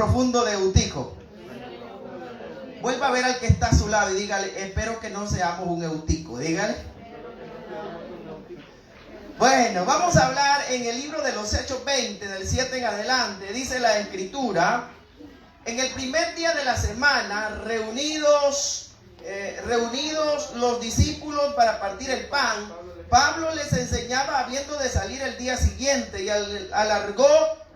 profundo de Eutico? Vuelva a ver al que está a su lado y dígale, espero que no seamos un Eutico. Dígale. Bueno, vamos a hablar en el libro de los Hechos 20, del 7 en adelante. Dice la Escritura: en el primer día de la semana, reunidos los discípulos para partir el pan, Pablo les enseñaba habiendo de salir el día siguiente, y alargó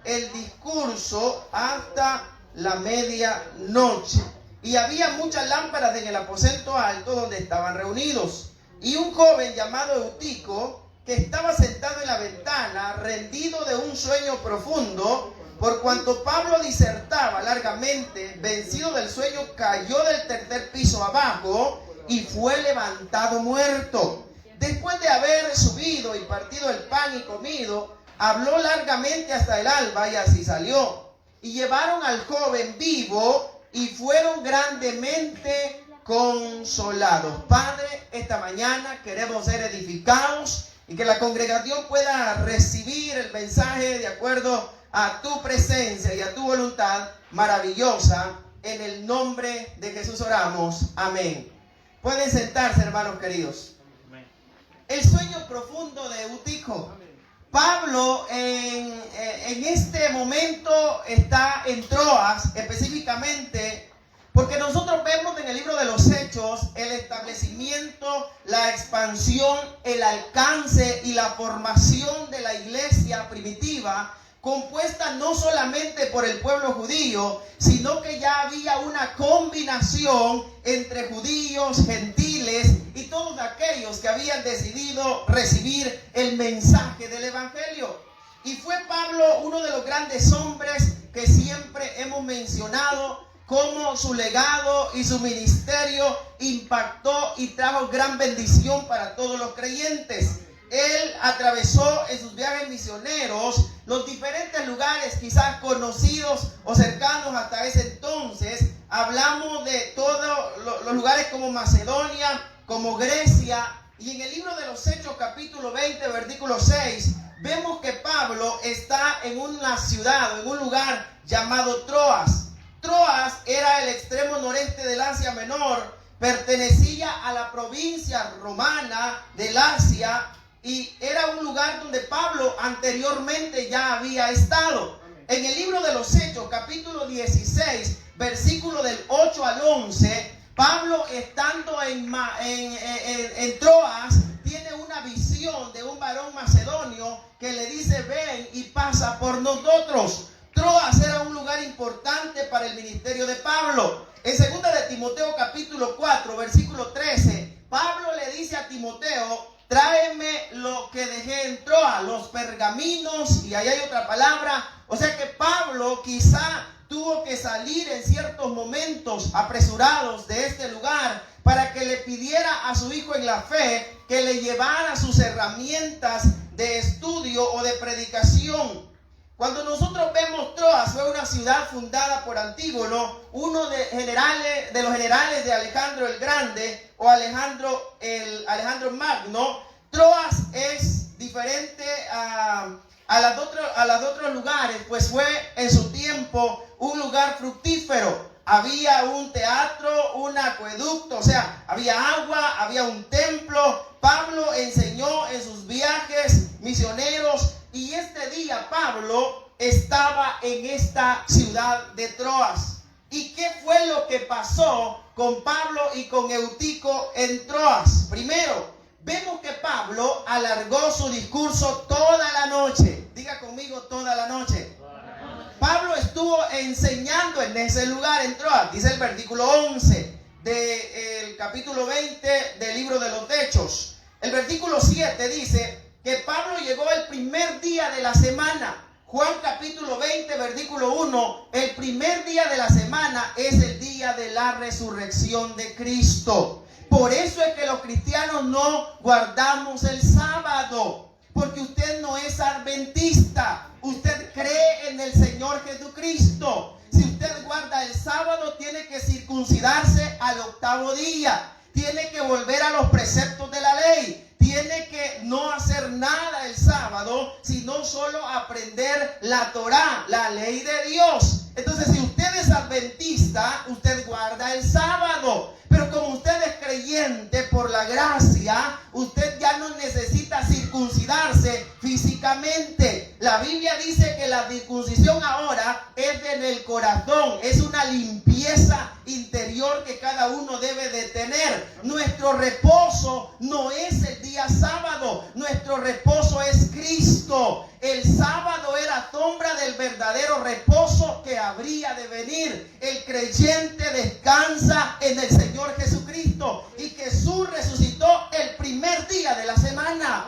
el discurso hasta la medianoche. Y había muchas lámparas en el aposento alto donde estaban reunidos. Y un joven llamado Eutico, que estaba sentado en la ventana, rendido de un sueño profundo, por cuanto Pablo disertaba largamente, vencido del sueño, cayó del tercer piso abajo y fue levantado muerto. Después de haber subido y partido el pan y comido, habló largamente hasta el alba, y así salió. Y llevaron al joven vivo y fueron grandemente consolados. Padre, esta mañana queremos ser edificados y que la congregación pueda recibir el mensaje de acuerdo a tu presencia y a tu voluntad maravillosa. En el nombre de Jesús oramos. Amén. Pueden sentarse, hermanos queridos. El sueño profundo de Eutico. Pablo en este momento está en Troas, específicamente porque nosotros vemos en el libro de los Hechos el establecimiento, la expansión, el alcance y la formación de la iglesia primitiva, compuesta no solamente por el pueblo judío, sino que ya había una combinación entre judíos, gentiles y todos aquellos que habían decidido recibir el mensaje del evangelio. Y fue Pablo uno de los grandes hombres que siempre hemos mencionado, cómo su legado y su ministerio impactó y trajo gran bendición para todos los creyentes. Él atravesó en sus viajes misioneros los diferentes lugares quizás conocidos o cercanos hasta ese entonces. Hablamos de todos los lugares como Macedonia, como Grecia. Y en el libro de los Hechos capítulo 20 versículo 6 vemos que Pablo está en una ciudad, en un lugar llamado Troas. Troas era el extremo noreste del Asia Menor, pertenecía a la provincia romana del Asia y era un lugar donde Pablo anteriormente ya había estado. En el libro de los Hechos, capítulo 16, versículo del 8 al 11, Pablo, estando en Troas, tiene una visión de un varón macedonio que le dice: ven y pasa por nosotros. Troas era un lugar importante para el ministerio de Pablo. En 2 de Timoteo capítulo 4 versículo 13, Pablo le dice a Timoteo: tráeme lo que dejé en Troas, los pergaminos, y ahí hay otra palabra. O sea que Pablo quizá tuvo que salir en ciertos momentos apresurados de este lugar para que le pidiera a su hijo en la fe que le llevara sus herramientas de estudio o de predicación. Cuando nosotros vemos Troas, fue una ciudad fundada por Antígono, uno de los generales de Alejandro el Grande o Alejandro Magno. Troas es diferente a los otros lugares, pues fue en su tiempo un lugar fructífero. Había un teatro, un acueducto, o sea, había agua, había un templo. Pablo enseñó en sus viajes misioneros. Y este día Pablo estaba en esta ciudad de Troas. ¿Y qué fue lo que pasó con Pablo y con Eutico en Troas? Primero, vemos que Pablo alargó su discurso toda la noche. Diga conmigo, toda la noche. Pablo estuvo enseñando en ese lugar en Troas. Dice el versículo 11 del capítulo 20 del libro de los Hechos. El versículo 7 dice que Pablo llegó el primer día de la semana. Juan capítulo 20 versículo 1, el primer día de la semana es el día de la resurrección de Cristo. Por eso es que los cristianos no guardamos el sábado, porque usted no es adventista, usted cree en el Señor Jesucristo. Si usted guarda el sábado, tiene que circuncidarse al octavo día, tiene que volver a los preceptos de la ley. Tiene que no hacer nada el sábado, sino solo aprender la Torá, la ley de Dios. Entonces, si usted gracia, usted ya no necesita circuncidarse físicamente. La Biblia dice que la circuncisión ahora es en el corazón, es una limpieza interior que cada uno debe de tener. Nuestro reposo no es el día sábado, nuestro reposo es Cristo. El sábado era sombra del verdadero reposo que habría de venir. El creyente descansa en el Señor Jesucristo, y Jesús resucitó el primer día de la semana.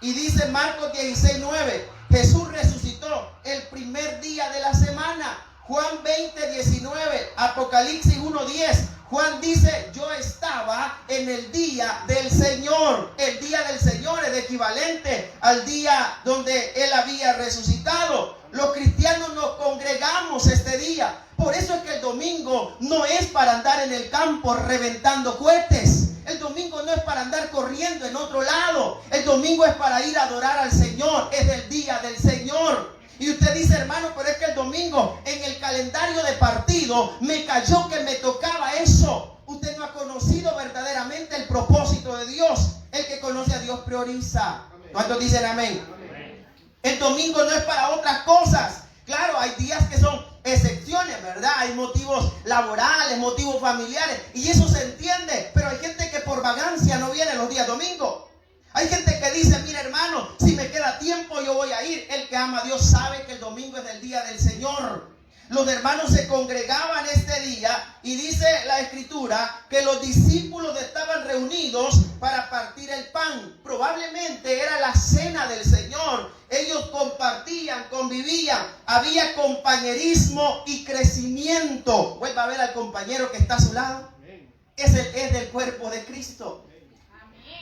Y dice Marcos 16:9, Jesús resucitó el primer día de la semana. Juan 20:19, Apocalipsis 1:10, Juan dice: yo estaba en el día del Señor. El día del Señor es equivalente al día donde Él había resucitado. Los cristianos nos congregamos este día. Por eso es que el domingo no es para andar en el campo reventando cohetes. El domingo no es para andar corriendo en otro lado. El domingo es para ir a adorar al Señor. Es el día del Señor. Y usted dice: hermano, pero es que el domingo en el calendario de partido me cayó que me tocaba eso. Usted no ha conocido verdaderamente el propósito de Dios. El que conoce a Dios prioriza. ¿Cuántos dicen amén? El domingo no es para otras cosas. Claro, hay días que son excepciones, ¿verdad? Hay motivos laborales, motivos familiares, y eso se entiende. Pero hay gente que por vagancia no viene los días domingos. Hay gente que dice: mira, hermano, si me queda tiempo yo voy a ir. El que ama a Dios sabe que el domingo es el día del Señor. Los hermanos se congregaban este día, y dice la Escritura que los discípulos estaban reunidos para partir el pan. Probablemente era la cena del Señor. Ellos compartían, convivían, había compañerismo y crecimiento. Vuelva a ver al compañero que está a su lado. Es del cuerpo de Cristo.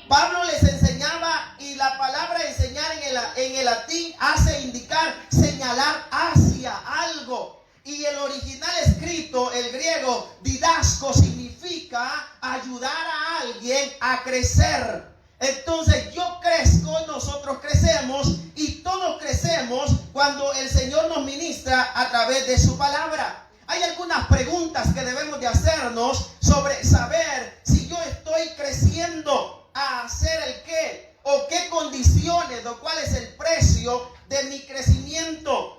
Pablo les enseñaba, y la palabra enseñar en el latín hace indicar, señalar hacia algo. Y el original escrito, el griego, didasco, significa ayudar a alguien a crecer. Entonces yo crezco, nosotros crecemos, y todos crecemos cuando el Señor nos ministra a través de su palabra. Hay algunas preguntas que debemos de hacernos sobre saber si yo estoy creciendo a hacer el qué, o qué condiciones, o cuál es el precio de mi crecimiento.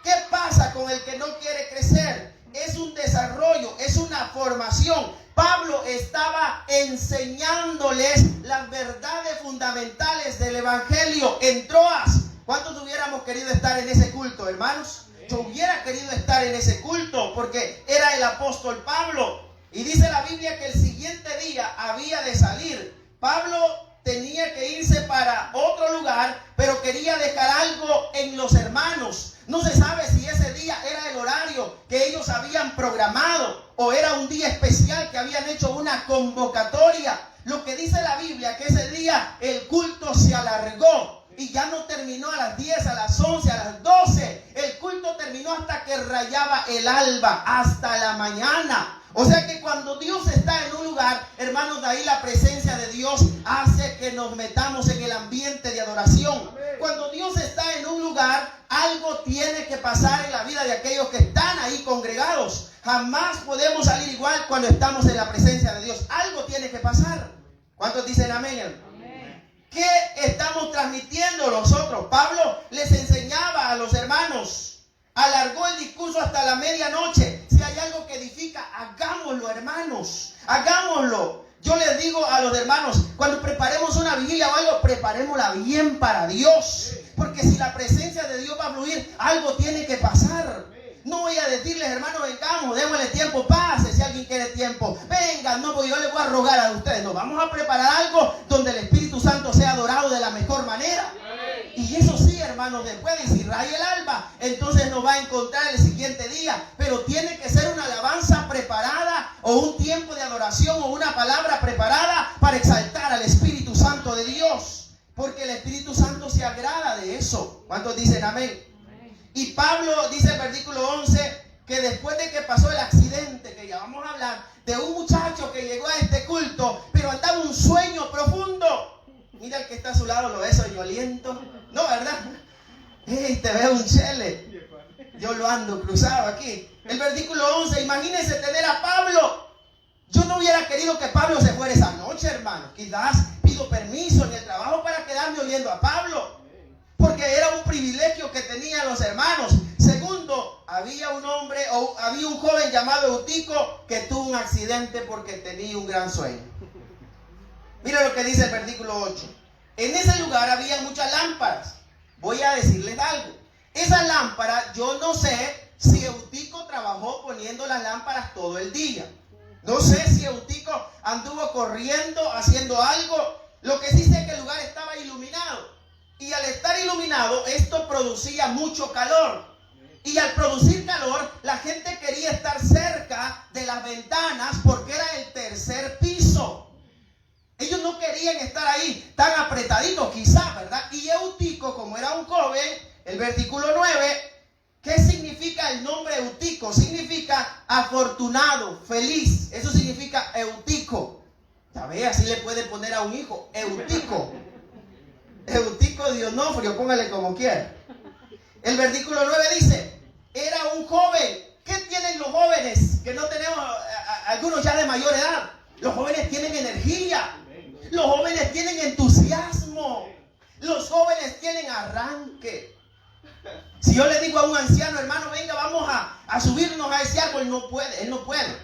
¿Qué pasa con el que no quiere crecer? Es un desarrollo, es una formación. Pablo estaba enseñándoles las verdades fundamentales del Evangelio en Troas. ¿Cuántos hubiéramos querido estar en ese culto, hermanos? Yo hubiera querido estar en ese culto porque era el apóstol Pablo. Y dice la Biblia que el siguiente día había de salir. Pablo tenía que irse para otro lugar, pero quería dejar algo en los hermanos. No se sabe si ese día era el horario que ellos habían programado, o era un día especial que habían hecho una convocatoria. Lo que dice la Biblia, que ese día el culto se alargó y ya no terminó a las 10, a las 11, a las 12. El culto terminó hasta que rayaba el alba, hasta la mañana. O sea que cuando Dios está en un lugar, hermanos, de ahí la presencia de Dios hace que nos metamos en el ambiente de adoración. Cuando Dios está en un lugar, algo tiene que pasar en la vida de aquellos que están ahí congregados. Jamás podemos salir igual cuando estamos en la presencia de Dios. Algo tiene que pasar. ¿Cuántos dicen amén? ¿Qué estamos transmitiendo nosotros? Pablo les enseñaba a los hermanos. Alargó el discurso hasta la medianoche. Si hay algo que edifica, hagámoslo, hermanos. Hagámoslo. Yo les digo a los hermanos, cuando preparemos una vigilia o algo, preparémosla bien para Dios. Porque si la presencia de Dios va a fluir, algo tiene que pasar. No voy a decirles, hermanos, vengamos, démosle tiempo, pase si alguien quiere tiempo. Vengan, no, porque yo les voy a rogar a ustedes. No, vamos a preparar algo donde el Espíritu Santo sea adorado de la mejor manera. Y eso sí, hermanos, después de si raya el alba, entonces nos va a encontrar el siguiente día. Pero tiene que ser una alabanza preparada, o un tiempo de adoración, o una palabra preparada para exaltar al Espíritu Santo de Dios. Porque el Espíritu Santo se agrada de eso. ¿Cuántos dicen amén? Y Pablo dice en el versículo 11 que después de que pasó el accidente, que ya vamos a hablar, de un muchacho que llegó a este culto, pero andaba un sueño profundo. Mira el que está a su lado, lo ve soñoliento. No, ¿verdad? Hey, te veo un chele. Yo lo ando cruzado aquí. El versículo 11, imagínense tener a Pablo Yo no hubiera querido que Pablo se fuera esa noche, hermano. Quizás pido permiso en el trabajo para quedarme oyendo a Pablo, porque era un privilegio que tenían los hermanos. Segundo, había un joven llamado Eutico que tuvo un accidente porque tenía un gran sueño. Mira lo que dice el versículo 8. En ese lugar había muchas lámparas. Voy a decirles algo. Esa lámpara, yo no sé si Eutico trabajó poniendo las lámparas todo el día. No sé si Eutico anduvo corriendo, haciendo algo. Lo que sí sé es que el lugar estaba iluminado. Y al estar iluminado, esto producía mucho calor. Y al producir calor, la gente quería estar cerca de las ventanas porque era el tercer piso. Ellos no querían estar ahí tan apretaditos, quizás, ¿verdad? Y Eutico, como era un joven, el versículo 9, ¿qué significa el nombre Eutico? Significa afortunado, feliz. Eso significa Eutico. ¿Sabes? Así le puede poner a un hijo, Eutico. Eutico Dionofrio, póngale como quiera. El versículo 9 dice, era un joven. ¿Qué tienen los jóvenes que no tenemos, algunos ya de mayor edad? Los jóvenes tienen energía. Los jóvenes tienen entusiasmo. Los jóvenes tienen arranque. Si yo le digo a un anciano, hermano, venga, vamos a subirnos a ese árbol, no puede, él no puede.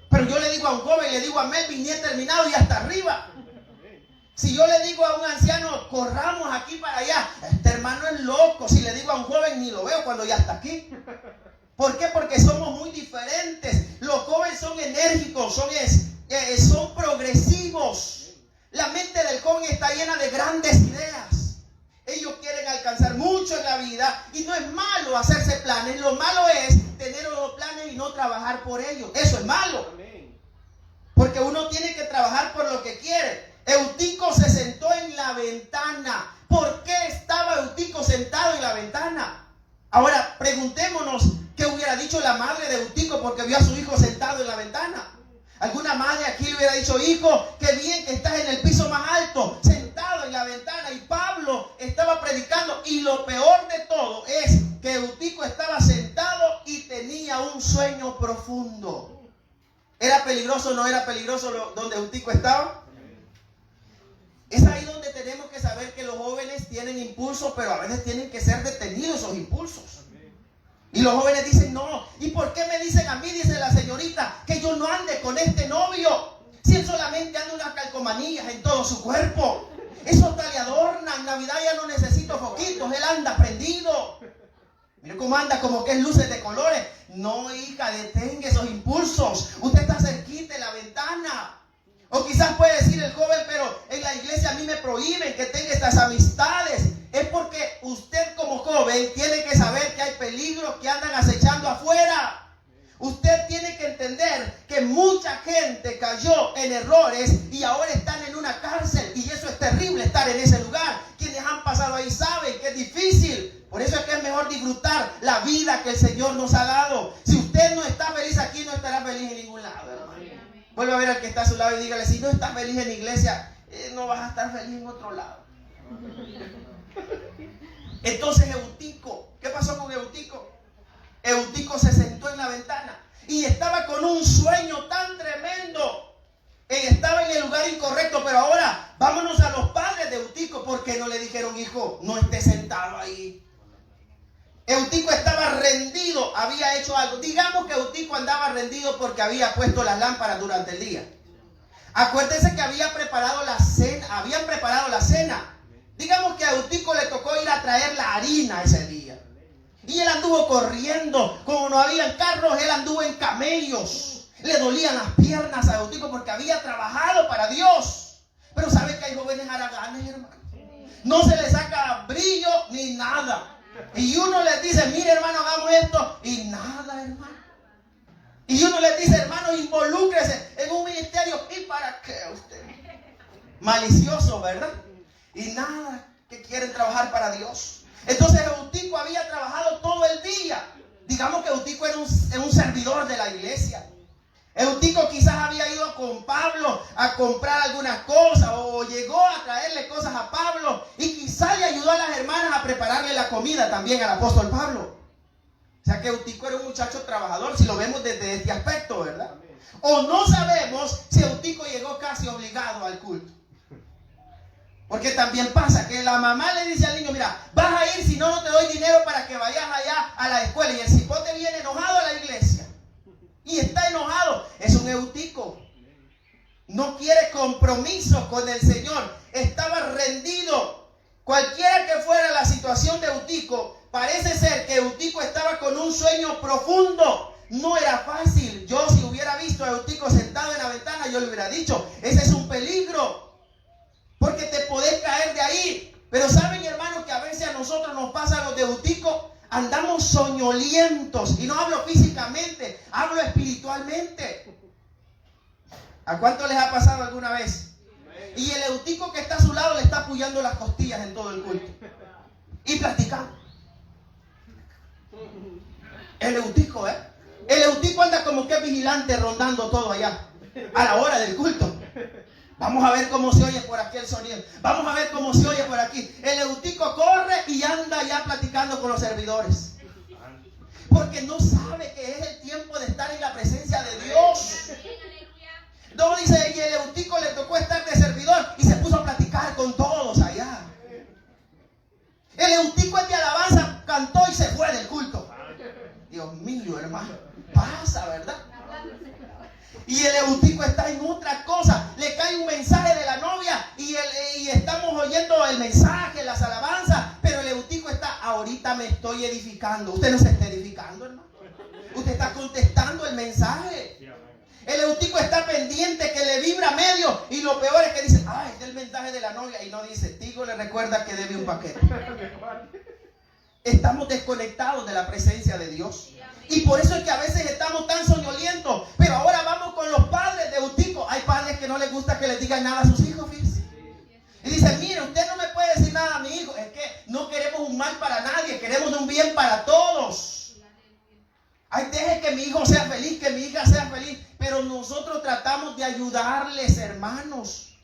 Pero yo le digo a un joven, le digo a Melvin, ni he terminado y hasta arriba. Si yo le digo a un anciano, corramos aquí para allá, este hermano es loco. Si le digo a un joven, ni lo veo cuando ya está aquí. ¿Por qué? Porque somos muy diferentes. Los jóvenes son enérgicos, son progresivos. La mente del joven está llena de grandes ideas. Ellos quieren alcanzar mucho en la vida y no es malo hacerse planes. Lo malo es tener los planes y no trabajar por ellos. Eso es malo. Porque uno tiene que trabajar por lo que quiere. Eutico se sentó en la ventana. ¿Por qué estaba Eutico sentado en la ventana? Ahora preguntémonos qué hubiera dicho la madre de Eutico porque vio a su hijo sentado en la ventana. Alguna madre aquí le hubiera dicho, hijo, qué bien que estás en el piso más alto, sentado en la ventana. Y Pablo estaba predicando. Y lo peor de todo es que Eutico estaba sentado y tenía un sueño profundo. ¿Era peligroso o no era peligroso donde Eutico estaba? Es ahí donde tenemos que saber que los jóvenes tienen impulsos, pero a veces tienen que ser detenidos esos impulsos. Y los jóvenes dicen, no, ¿y por qué me dicen a mí, dice la señorita, que yo no ande con este novio? Si él solamente anda unas calcomanías en todo su cuerpo. Eso hasta le adorna. En Navidad ya no necesito foquitos, él anda prendido. Mire cómo anda, como que es luces de colores. No, hija, detenga esos impulsos. Usted está cerquita de la ventana. O quizás puede decir el joven, pero en la iglesia a mí me prohíben que tenga estas amistades. Es porque usted como joven tiene que saber que hay peligros que andan acechando afuera. Usted tiene que entender que mucha gente cayó en errores y ahora están en una cárcel. Y eso es terrible, estar en ese lugar. Quienes han pasado ahí saben que es difícil. Por eso es que es mejor disfrutar la vida que el Señor nos ha dado. Si usted no está feliz aquí, no estará feliz en ningún lado, hermano. Vuelva a ver al que está a su lado y dígale, si no estás feliz en la iglesia, no vas a estar feliz en otro lado. Entonces Eutico, ¿qué pasó con Eutico? Eutico se sentó en la ventana y estaba con un sueño tan tremendo. Estaba en el lugar incorrecto, pero ahora vámonos a los padres de Eutico. ¿Por qué no le dijeron, hijo, no estés sentado ahí? Eutico estaba rendido, había hecho algo. Digamos que Eutico andaba rendido porque había puesto las lámparas durante el día. Acuérdense que habían preparado la cena. Digamos que a Eutico le tocó ir a traer la harina ese día. Y él anduvo corriendo, como no habían carros, él anduvo en camellos. Le dolían las piernas a Eutico porque había trabajado para Dios. Pero ¿sabe que hay jóvenes haraganes, hermano? No se les saca brillo ni nada. Y uno les dice, mire hermano, hagamos esto. Y nada, hermano. Y uno les dice, hermano, involúcrese en un ministerio. ¿Y para qué usted? Malicioso, ¿verdad? Y nada, que quieren trabajar para Dios. Entonces Eutico había trabajado todo el día. Digamos que Eutico era un servidor de la iglesia. Eutico quizás había ido con Pablo a comprar algunas cosas o llegó a traerle cosas a Pablo y quizás le ayudó a las hermanas a prepararle la comida también al apóstol Pablo. O sea que Eutico era un muchacho trabajador, si lo vemos desde este aspecto, ¿verdad? O no sabemos si Eutico llegó casi obligado al culto. Porque también pasa que la mamá le dice al niño, mira, vas a ir, si no, no te doy dinero para que vayas allá a la escuela. Y el cipote viene enojado a la iglesia. Y está enojado. Es un Eutico. No quiere compromiso con el Señor. Estaba rendido. Cualquiera que fuera la situación de Eutico, parece ser que Eutico estaba con un sueño profundo. No era fácil. Yo, si hubiera visto a Eutico sentado en la ventana, yo le hubiera dicho, ese es un peligro, porque te podés caer de ahí. Pero saben, hermanos, que a veces a nosotros nos pasa lo de Eutico. Andamos soñolientos. Y no hablo físicamente, hablo espiritualmente. ¿A cuánto les ha pasado alguna vez? Y el Eutico que está a su lado le está apoyando las costillas en todo el culto. Y platicando. El Eutico, el Eutico anda como que vigilante rondando todo allá a la hora del culto. Vamos a ver cómo se oye por aquí el sonido. Vamos a ver cómo se oye por aquí. El Eutico corre y anda ya platicando con los servidores. Porque no sabe que es el tiempo de estar en la presencia de Dios. No, dice, y el Eutico le tocó estar de servidor y se puso a platicar con todos allá. El Eutico es de alabanza, cantó y se fue del culto. Dios mío, hermano, pasa, ¿verdad? Y el Eutico está en otra cosa. Le cae un mensaje de la novia y estamos oyendo el mensaje, las alabanzas, pero el Eutico está, ahorita me estoy edificando. Usted no se está edificando, hermano. Usted está contestando el mensaje. El Eutico está pendiente, que le vibra medio, y lo peor es que dice, ay, es el mensaje de la novia, y no dice, Tigo le recuerda que debe un paquete. Estamos desconectados de la presencia de Dios. Y por eso es que a veces estamos tan soñolientos. Pero ahora vamos con los padres de Eutico. Hay padres que no les gusta que les digan nada a sus hijos, fíjense. Y dicen, mire, usted no me puede decir nada a mi hijo. Es que no queremos un mal para nadie, queremos un bien para todos. Ay, deje que mi hijo sea feliz, que mi hija sea feliz. Pero nosotros tratamos de ayudarles, hermanos.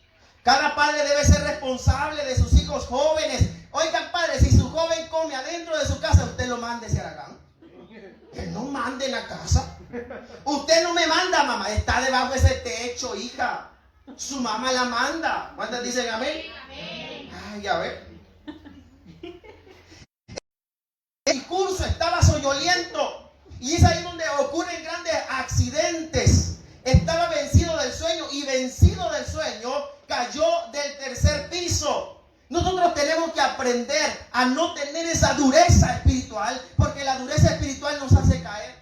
Cada padre debe ser responsable de sus hijos jóvenes. Oigan, padre, si su joven come adentro de su casa, usted lo mande ese Aragán. Que no mande en la casa. Usted no me manda, mamá. Está debajo de ese techo, hija. Su mamá la manda. ¿Cuántas dicen amén? Ay, ya ve. El curso estaba soñoliento. Y es ahí donde ocurren grandes accidentes. Estaba vencido del sueño y vencido del sueño cayó del tercer piso. Nosotros tenemos que aprender a no tener esa dureza espiritual, porque la dureza espiritual nos hace caer.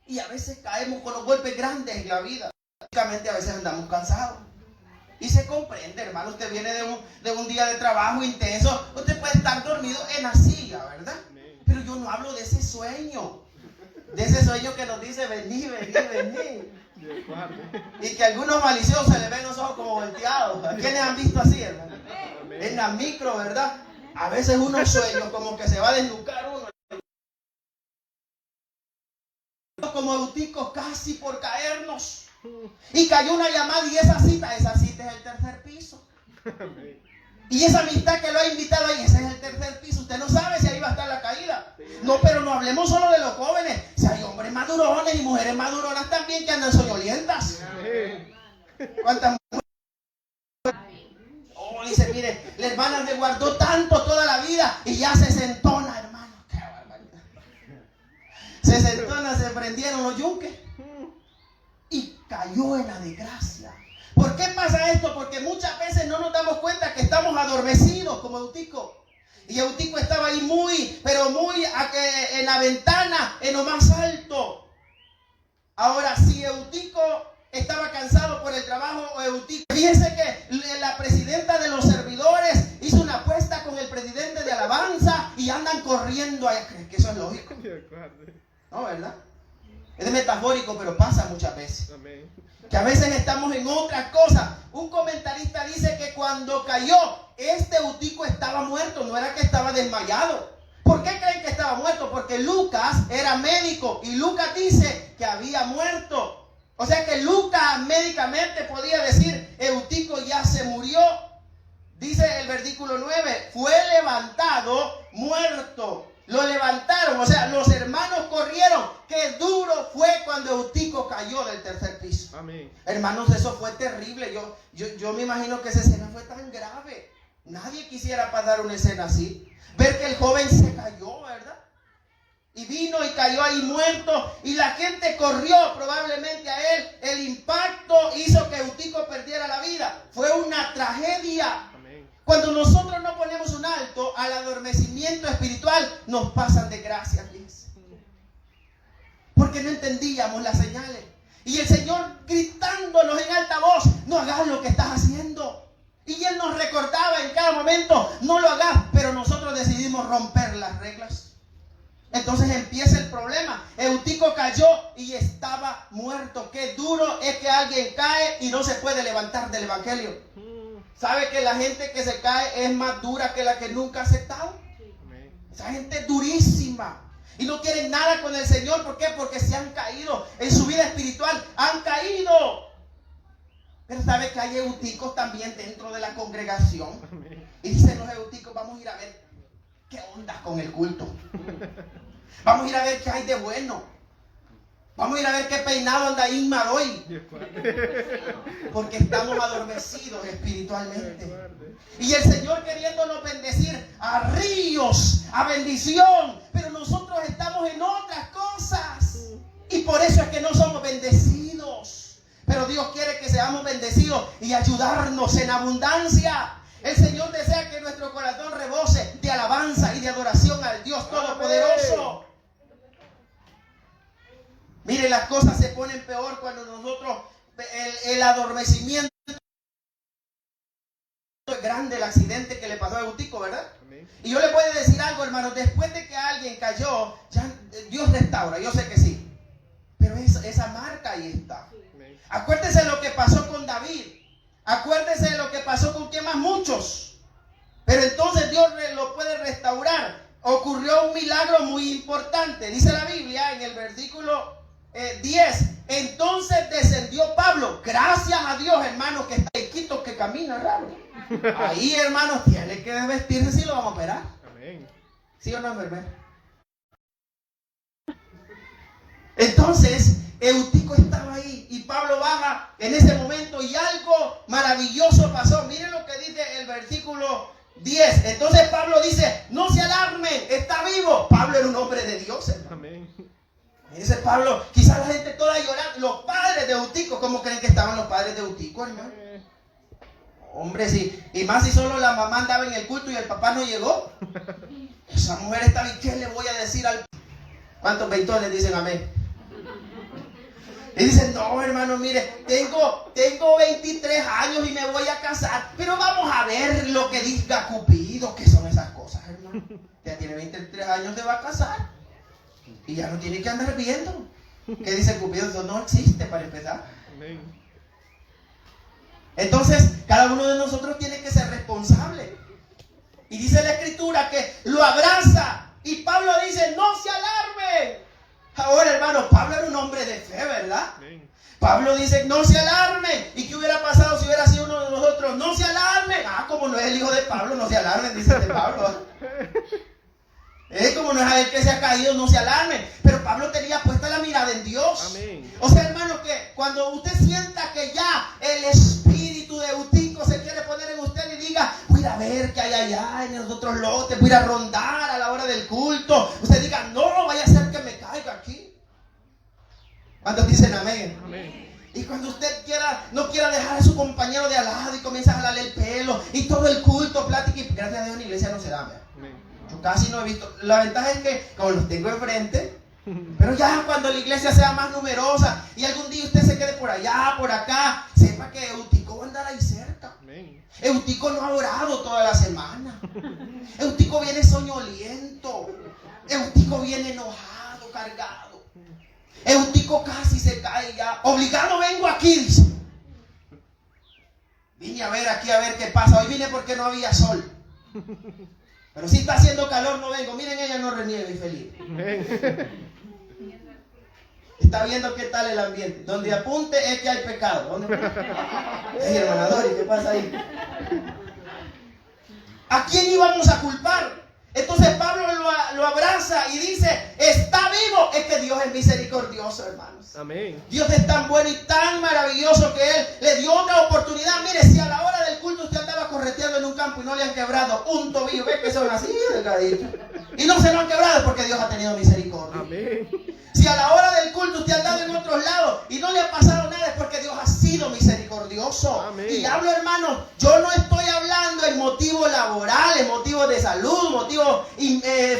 Y a veces caemos con los golpes grandes en la vida. Prácticamente a veces andamos cansados. Y se comprende, hermano. Usted viene de un día de trabajo intenso. Usted puede estar dormido en la silla, ¿verdad? Pero yo no hablo de ese sueño. De ese sueño que nos dice, vení, vení, vení. Y que a algunos maliciosos se les ven los ojos como volteados. ¿Quiénes han visto así, hermano? En la micro, ¿verdad? A veces unos sueños como que se va a desnucar uno. Como Eutico casi por caernos. Y cayó una llamada y esa cita es el tercer piso. Y esa amistad que lo ha invitado ahí, ese es el tercer piso. Usted no sabe si ahí va a estar la caída. No, pero no hablemos solo de los jóvenes. Si hay hombres madurones y mujeres maduronas también que andan soñolientas. ¿Cuántas mujeres? Oh, dice, mire, la hermana me guardó tanto toda la vida y ya se sentona, hermano. Qué barbaridad. Se sentona, se prendieron los yunques y cayó en la desgracia. ¿Por qué pasa esto? Porque muchas veces no nos damos cuenta que estamos adormecidos como Eutico. Y Eutico estaba ahí pero muy en la ventana, en lo más alto. Ahora, si Eutico estaba cansado por el trabajo, o Eutico, fíjense que la presidenta de los servidores hizo una apuesta con el presidente de alabanza y andan corriendo allá. ¿Creen que eso es lógico? No, ¿verdad? Es metafórico, pero pasa muchas veces. Amén. Que a veces estamos en otras cosas. Un comentarista dice que cuando cayó, este Eutico estaba muerto, no era que estaba desmayado. ¿Por qué creen que estaba muerto? Porque Lucas era médico y Lucas dice que había muerto. O sea que Lucas médicamente podía decir, Eutico ya se murió. Dice el versículo 9, fue levantado muerto. Lo levantaron, o sea, los hermanos corrieron. Qué duro fue cuando cuando Eutico cayó del tercer piso. Amén. Hermanos, eso fue terrible. Yo me imagino que esa escena fue tan grave. Nadie quisiera pasar una escena así. Ver que el joven se cayó, ¿verdad? Y vino y cayó ahí muerto. Y la gente corrió probablemente a él. El impacto hizo que Eutico perdiera la vida. Fue una tragedia. Amén. Cuando nosotros no ponemos un alto al adormecimiento espiritual, nos pasan desgracias, fíjense. Porque no entendíamos las señales. Y el Señor gritándonos en alta voz: no hagas lo que estás haciendo. Y Él nos recordaba en cada momento: no lo hagas. Pero nosotros decidimos romper las reglas. Entonces empieza el problema. Eutico cayó y estaba muerto. Qué duro es que alguien cae y no se puede levantar del evangelio. ¿Sabe que la gente que se cae es más dura que la que nunca ha aceptado? Esa gente es durísima. Y no quieren nada con el Señor. ¿Por qué? Porque se han caído en su vida espiritual. Han caído. Pero sabe que hay euticos también dentro de la congregación. Y dicen los euticos: vamos a ir a ver qué onda con el culto. Vamos a ir a ver qué hay de bueno. Vamos a ir a ver qué peinado anda Inma hoy. Porque estamos adormecidos espiritualmente. Y el Señor queriéndonos bendecir a ríos, a bendición. Pero nosotros estamos en otras cosas. Y por eso es que no somos bendecidos. Pero Dios quiere que seamos bendecidos y ayudarnos en abundancia. El Señor desea que nuestro corazón rebose de alabanza y de adoración al Dios Todopoderoso. Mire, las cosas se ponen peor cuando nosotros, el adormecimiento es grande, el accidente que le pasó a Eutico, ¿verdad? Amén. Y yo le puedo decir algo, hermanos: después de que alguien cayó, ya Dios restaura, yo sé que sí. Pero esa marca ahí está. Amén. Acuérdese lo que pasó con David. Acuérdese de lo que pasó con quien más, muchos. Pero entonces Dios lo puede restaurar. Ocurrió un milagro muy importante. Dice la Biblia en el versículo 10. Entonces descendió Pablo. Gracias a Dios, hermanos, que está quito, que camina raro. Ahí, hermanos, tiene que vestirse si lo vamos a operar. Amén. ¿Sí o no, enfermera? Entonces Eutico estaba ahí y Pablo baja en ese momento y algo maravilloso pasó. Miren lo que dice el versículo 10. Entonces Pablo dice: no se alarmen, está vivo. Pablo era un hombre de Dios, hermano. Amén. Dice Pablo, quizás la gente toda llorando. Los padres de Eutico, ¿cómo creen que estaban los padres de Eutico, hermano? Hombre, sí. Y más si solo la mamá andaba en el culto y el papá no llegó. Esa mujer está bien. ¿Qué le voy a decir al... ¿Cuántos veitones dicen amén? Y dicen: no, hermano, mire, tengo 23 años y me voy a casar. Pero vamos a ver lo que diga Cupido. ¿Qué son esas cosas, hermano? Ya tiene 23 años, se va a casar. Y ya no tiene que andar viendo. ¿Qué dice Cupido? Eso no existe, para empezar. Amén. Entonces, cada uno de nosotros tiene que ser responsable. Y dice la Escritura que lo abraza. Y Pablo dice: no se alarme. Ahora, hermano, Pablo era un hombre de fe, ¿verdad? Amén. Pablo dice: no se alarmen. ¿Y qué hubiera pasado si hubiera sido uno de nosotros? No se alarmen. Como no es el hijo de Pablo, no se alarmen, dice de Pablo. Como no es a él que se ha caído, no se alarmen. Pero Pablo tenía puesta la mirada en Dios. Amén. O sea, hermano, que cuando usted sienta que ya el espíritu de Eutico se quiere poner en usted y diga: voy a ir a ver qué hay allá en los otros lotes, voy a ir a rondar a la hora del culto, usted diga: no, vaya a ser que me caiga aquí. ¿Cuántos dicen amén? Amén. Y cuando usted no quiera dejar a su compañero de al lado y comienza a jalarle el pelo y todo el culto, plática, y gracias a Dios en la iglesia no se da. Amén. Yo casi no he visto. La ventaja es que como los tengo enfrente, pero ya cuando la iglesia sea más numerosa y algún día usted se quede por allá, por acá, sepa que Eutico va a andar ahí cerca. Amén. Eutico no ha orado toda la semana. Eutico viene soñoliento. Eutico viene enojado, cargado. Eutico casi se cae ya. Obligado vengo aquí, dice. Vine a ver aquí a ver qué pasa. Hoy vine porque no había sol. Pero si está haciendo calor no vengo. Miren, ella no reniega y feliz. Está viendo qué tal el ambiente. Donde apunte es que hay pecado. ¿Dónde? Hey, hermana Dori, ¿qué pasa ahí? ¿A quién íbamos a culpar? Entonces Pablo lo abraza y dice, está vivo. Es que Dios es misericordioso, hermanos. Amén. Dios es tan bueno y tan maravilloso que Él le dio otra oportunidad. Mire, si a la hora del culto usted andaba correteando en un campo y no le han quebrado un tobillo, ve que son así delgaditos, y no se lo han quebrado, porque Dios ha tenido misericordia. Amén. Si a la hora del culto usted ha andado en otros lados y no le ha pasado nada, es porque Dios ha sido misericordioso. Amén. Y hablo, hermano, yo no estoy hablando en motivos laborales, motivos de salud, motivos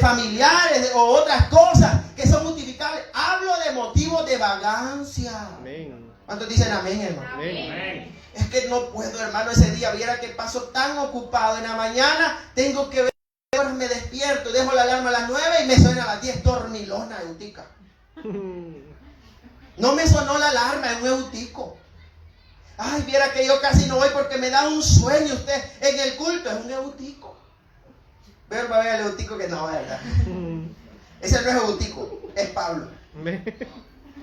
familiares o otras cosas que son justificables. Hablo de motivos de vagancia. Amén. ¿Cuántos dicen amén, hermano? Amén. Es que no puedo, hermano, ese día. Viera que paso tan ocupado. En la mañana tengo que ver, me despierto, dejo la alarma a las 9 y me suena a las 10, dormilona, eutica. No me sonó la alarma, es un eutico. Ay, viera que yo casi no voy porque me da un sueño usted en el culto, es un eutico. Pero va a ver el eutico que no, ¿verdad? Ese no es eutico, es Pablo. Amén.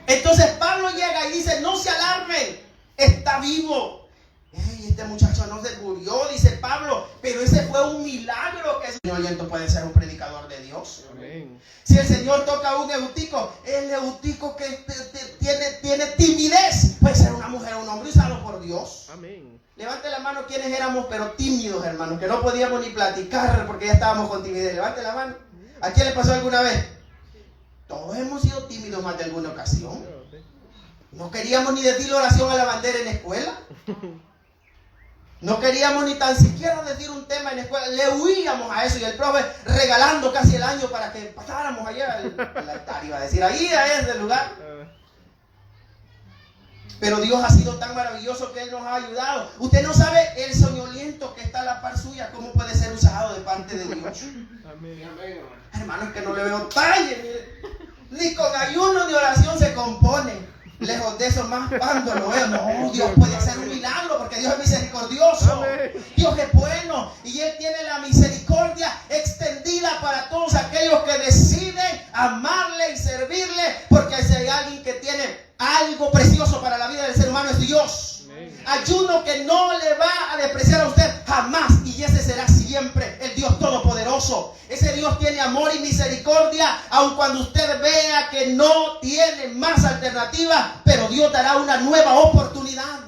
Entonces Pablo llega y dice, no se alarmen, está vivo. Ey, este muchacho no se murió, dice Pablo, pero ese fue un milagro. Que el Señor Oyento puede ser un predicador de Dios. Amén. Si el Señor toca a un eutico, el eutico que tiene timidez, puede ser una mujer o un hombre usado por Dios. Amén. Levante la mano quienes éramos pero tímidos, hermanos, que no podíamos ni platicar porque ya estábamos con timidez. Levante la mano. ¿A quién le pasó alguna vez? Todos hemos sido tímidos más de alguna ocasión. No queríamos ni decir la oración a la bandera en la escuela. No queríamos ni tan siquiera decir un tema en la escuela. Le huíamos a eso y el profe regalando casi el año para que pasáramos allá al altar. Iba a decir, ahí es el lugar. Pero Dios ha sido tan maravilloso que Él nos ha ayudado. Usted no sabe el soñoliento que está a la par suya, cómo puede ser usado de parte de Dios. Amén. Hermano, es que no le veo talle. Mire. Ni con ayuno ni oración se compone. Lejos de eso, más cuando lo veo. No, Dios puede hacer un milagro porque Dios es misericordioso. Amén. Dios es bueno y Él tiene la misericordia extendida para todos aquellos que deciden amarle y servirle, porque si hay alguien que tiene algo precioso para la vida del ser humano es Dios. Amén. Ayuno que no le va a despreciar a usted jamás, y ese será siempre el Dios todopoderoso. Ese Dios tiene amor y misericordia, aun cuando usted vea que no tiene más alternativa, pero Dios dará una nueva oportunidad.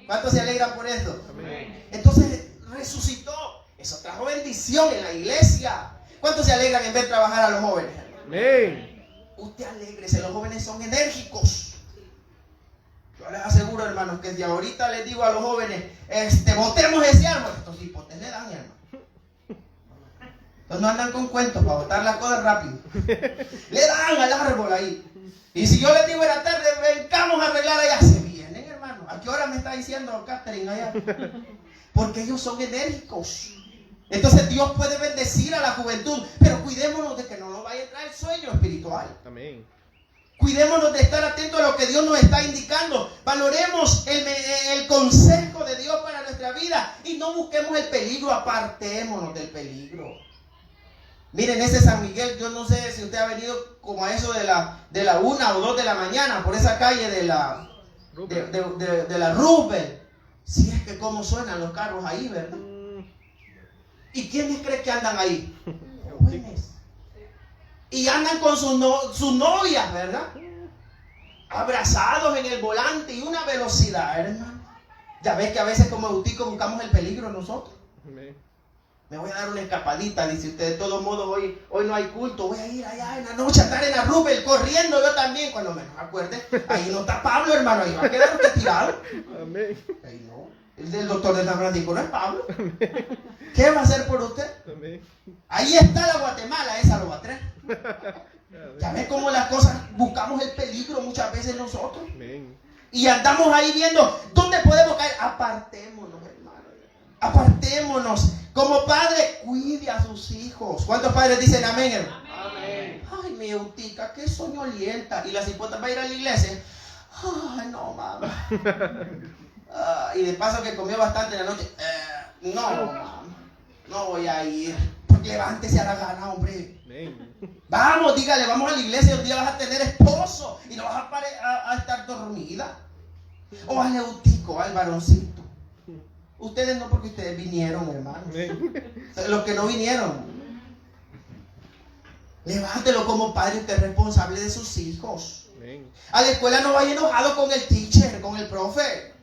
¿Cuántos se alegran por eso? Amén. Entonces resucitó. Eso trajo bendición en la iglesia. ¿Cuántos se alegran en ver trabajar a los jóvenes? Amén. Usted alégrese, los jóvenes son enérgicos. Yo les aseguro, hermanos, que de ahorita les digo a los jóvenes, botemos ese árbol. Estos hipotes le dan, hermano. Entonces no andan con cuentos para botar las cosas rápido. Le dan al árbol ahí. Y si yo les digo en la tarde, vengamos a arreglar allá, se vienen, hermano. ¿A qué hora me está diciendo Catherine allá? Porque ellos son enérgicos. Entonces Dios puede bendecir a la juventud, pero cuidémonos de que no nos vaya a entrar el sueño espiritual. Amén. Cuidémonos de estar atentos a lo que Dios nos está indicando. Valoremos el consejo de Dios para nuestra vida y no busquemos el peligro, apartémonos del peligro. Miren, ese San Miguel, yo no sé si usted ha venido como a eso de la 1 o 2 de la mañana por esa calle de la Roosevelt. Si es que cómo suenan los carros ahí, ¿verdad? ¿Y quiénes creen que andan ahí? Jóvenes. Y andan con sus novias, ¿verdad? Abrazados en el volante y una velocidad, hermano. Ya ves que a veces como eutico buscamos el peligro nosotros. Amén. Me voy a dar una escapadita, dice usted. De todos modos, hoy no hay culto. Voy a ir allá en la noche a estar en la Rubel corriendo yo también. Cuando menos acuerde, ahí no está Pablo, hermano. Ahí va a quedar usted tirado. Amén. Ahí no. El del doctor de San Francisco no es Pablo. ¿Qué va a hacer por usted? Amén. Ahí está la Guatemala, esa lo va a traer. Ya ves cómo las cosas, buscamos el peligro muchas veces nosotros. Amén. Y andamos ahí viendo dónde podemos caer. Apartémonos, hermano. Apartémonos. Como padre, cuide a sus hijos. ¿Cuántos padres dicen amén, hermano? Amén. Ay, mi eutica, qué soñolienta. Y la cipota va a ir a la iglesia. Ay, no, mamá. Y de paso que comió bastante en la noche. No, mamá. No voy a ir. Porque levántese a la gana, hombre. Amén. Vamos, dígale, vamos a la iglesia. Un día vas a tener esposo y no vas a estar dormida. O al eutico, al varoncito. Ustedes no, porque ustedes vinieron, hermano. Amén. Los que no vinieron. Levántelo como padre, usted es responsable de sus hijos. Amén. A la escuela no vaya enojado con el teacher, con el profe.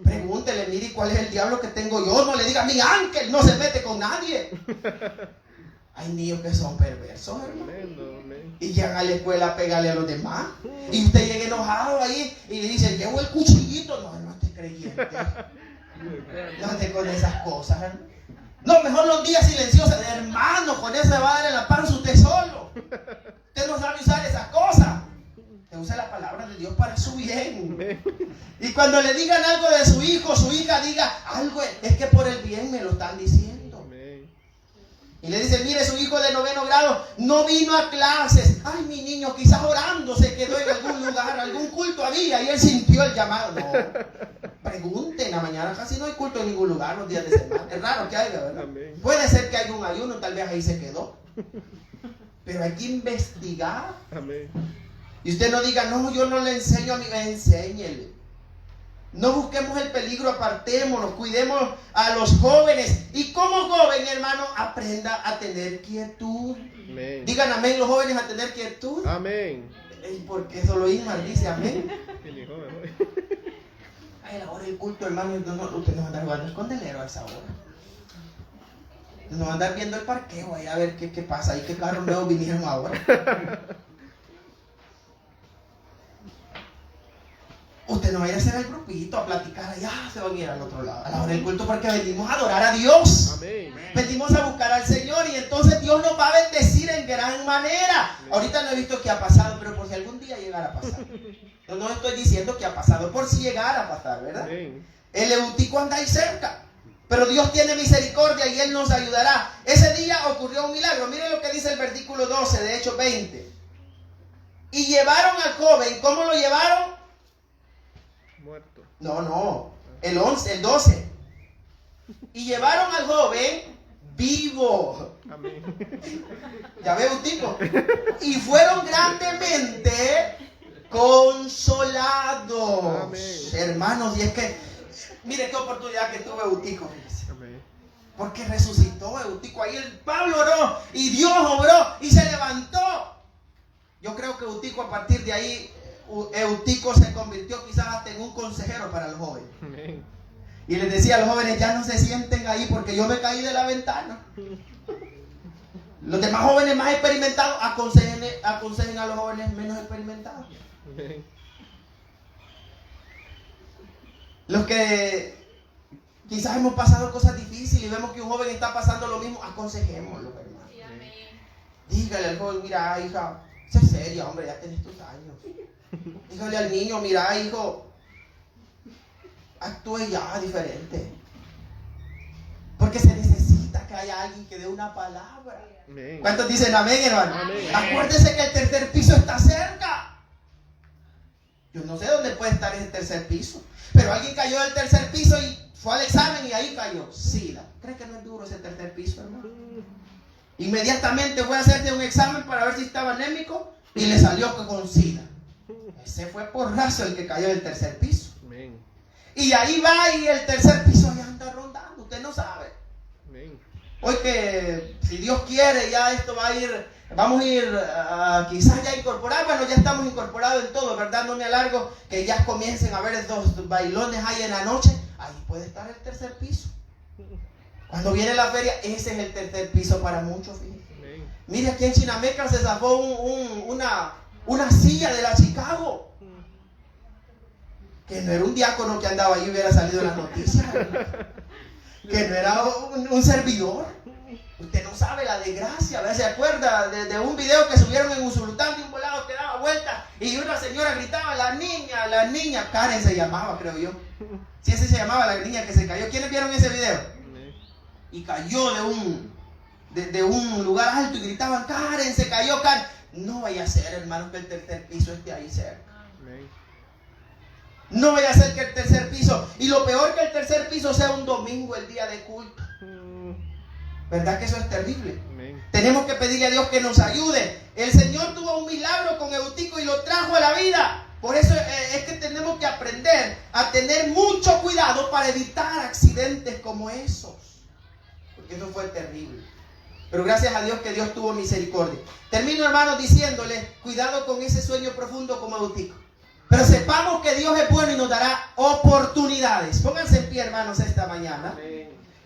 Pregúntele, mire, ¿cuál es el diablo que tengo yo? No le diga, mi ángel no se mete con nadie. Hay niños que son perversos, hermano. Amén. Y llegan a la escuela a pegarle a los demás. Y usted llega enojado ahí y le dice, llevo el cuchillito. No, no esté creyente. No esté con esas cosas, hermano. No, mejor los días silenciosos. Hermano, con eso se va a dar en la panza usted solo. Usted no sabe usar esas cosas. Usted usa la palabra de Dios para su bien. Y cuando le digan algo de su hijo, su hija, diga algo, es que por el bien me lo están diciendo. Y le dice, mire, su hijo de 9º grado no vino a clases. Ay, mi niño, quizás orando se quedó en algún lugar, algún culto había y él sintió el llamado. No, pregunten, a mañana casi no hay culto en ningún lugar los días de semana. Es raro que haya, ¿verdad? Amén. Puede ser que haya un ayuno, tal vez ahí se quedó. Pero hay que investigar. Amén. Y usted no diga, no, yo no le enseño a mi, enséñele. No busquemos el peligro, apartémonos, cuidemos a los jóvenes. Y como joven, hermano, aprenda a tener quietud. Amén. Digan amén los jóvenes a tener quietud. Amén. Porque solo Ismael dice amén. El hijo mejor. Ay, la hora del culto, hermano, usted no va a andar jugando escondelero a esa hora. No va a andar viendo el parqueo ahí a ver qué pasa y qué carros nuevos vinieron ahora. Usted no va a ir a hacer el grupito, a platicar allá, se van a ir al otro lado, a la hora del culto, porque venimos a adorar a Dios. Amén. Venimos a buscar al Señor y entonces Dios nos va a bendecir en gran manera. Ahorita no he visto qué ha pasado, pero por si algún día llegara a pasar. No estoy diciendo que ha pasado, por si llegara a pasar, ¿verdad? Amén. El Eutico anda ahí cerca, pero Dios tiene misericordia y Él nos ayudará. Ese día ocurrió un milagro. Mire lo que dice el versículo 12 de Hechos 20. Y llevaron al joven, ¿cómo lo llevaron? Muerto. No, el 12. Y llevaron al joven vivo. Amén. Ya veo un tipo. Y fueron grandemente consolados. Amén. Hermanos, y es que, mire qué oportunidad que tuvo Eutico. Amén. Porque resucitó Eutico. Ahí el Pablo oró y Dios obró y se levantó. Yo creo que Eutico, a partir de ahí, Eutico se convirtió quizás hasta en un consejero para los jóvenes. Amén. Y les decía a los jóvenes, ya no se sienten ahí porque yo me caí de la ventana. Los demás jóvenes más experimentados aconsejen a los jóvenes menos experimentados. Amén. Los que quizás hemos pasado cosas difíciles y vemos que un joven está pasando lo mismo, aconsejémoslo, hermano. Dígale al joven, mira, hija, sé seria, hombre, ya tenés tus años. Dígale al niño, mira, hijo, actúe ya diferente. Porque se necesita que haya alguien que dé una palabra. Amén. ¿Cuántos dicen amén, hermano? Amén. Acuérdese que el tercer piso está cerca. Yo no sé dónde puede estar ese tercer piso, pero alguien cayó del tercer piso y fue al examen y ahí cayó. SIDA. ¿Cree que no es duro ese tercer piso, hermano? Inmediatamente fue a hacerse un examen para ver si estaba anémico y le salió con SIDA. Ese fue porrazo el que cayó del tercer piso. Amén. Y ahí va y el tercer piso ya anda rondando. Usted no sabe. Amén. Hoy que si Dios quiere ya esto va a ir, vamos a ir quizás ya incorporar, bueno ya estamos incorporados en todo, ¿verdad? No me alargo, que ya comiencen a ver estos bailones ahí en la noche, ahí puede estar el tercer piso. Cuando viene la feria, ese es el tercer piso para muchos. Amén. Mire, aquí en Chinameca se zafó una silla de la Chicago. Que no era un diácono que andaba ahí y hubiera salido en las noticias. Que no era un servidor. Usted no sabe la desgracia. A ver, se acuerda de un video que subieron en Usulután de un volado que daba vueltas y una señora gritaba, la niña, Karen se llamaba, creo yo. Sí, ese se llamaba la niña que se cayó. ¿Quiénes vieron ese video? Amén. Y cayó de un lugar alto y gritaban, Karen, se cayó Karen. No vaya a ser, hermano, que el tercer piso esté ahí cerca. Amén. No vaya a ser que el tercer piso, y lo peor que el tercer piso sea un domingo, el día de culto. ¿Verdad que eso es terrible? Amén. Tenemos que pedirle a Dios que nos ayude. El Señor tuvo un milagro con Eutico y lo trajo a la vida. Por eso es que tenemos que aprender a tener mucho cuidado para evitar accidentes como esos. Porque eso fue terrible. Pero gracias a Dios que Dios tuvo misericordia. Termino, hermanos, diciéndoles, cuidado con ese sueño profundo como Eutico. Pero sepamos que Dios es bueno y nos dará oportunidades. Pónganse en pie, hermanos, esta mañana.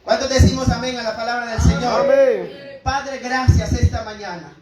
¿Cuántos decimos amén a la palabra del Señor? Amén. Padre, gracias esta mañana.